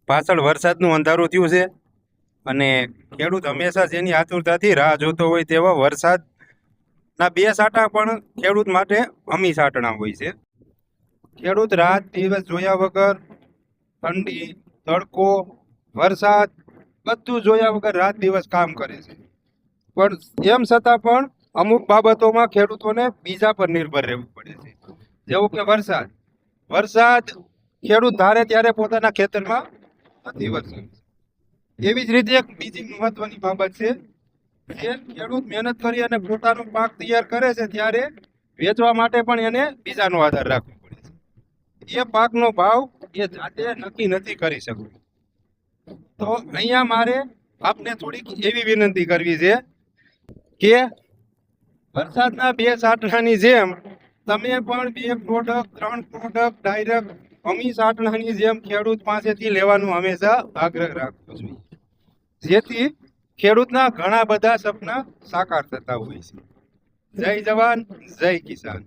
પાછળ વરસાદનું અંધારું થયું છે અને ખેડૂત હંમેશા જેની આતુરતાથી રાહ જોતો હોય તેવા વરસાદના બે સાટા પણ ખેડૂત માટે અમી સાટણા હોય છે. ખેડૂત રાત દિવસ જોયા વગર ઠંડી, તડકો, વરસાદ બધું જોયા વગર રાત દિવસ કામ કરે છે. પણ એમ છતાં પણ અમુક બાબતોમાં ખેડૂતોને બીજા પર નિર્ભર રહેવું પડે છે. જેવું કે વરસાદ ખેડૂત ધારે ત્યારે પોતાના ખેતરમાં નથી વરસે. એવી જ રીતે એક બીજી મહત્વની બાબત છે કે ખેડૂત મહેનત કરી અને પોતાનો પાક તૈયાર કરે છે ત્યારે વેચવા માટે પણ એને બીજાનો આધાર રાખવો પડે છે. એ પાકનો ભાવ એ જાતે નક્કી નથી કરી શકતો. તો અહીંયા મારે આપને થોડીક એવી વિનંતી કરવી છે કે વરસાદના બે સાટણાની જેમ તમે પણ 2 પ્રોડક્ટ 3 પ્રોડક્ટ ડાયરેક્ટ અમી સાટણાની જેમ ખેડૂત પાસેથી લેવાનું હંમેશા આગ્રહ રાખવો જોઈએ, જેથી ખેડૂતના ઘણા બધા સપના સાકાર થતા હોય છે. જય જવાન, જય કિસાન.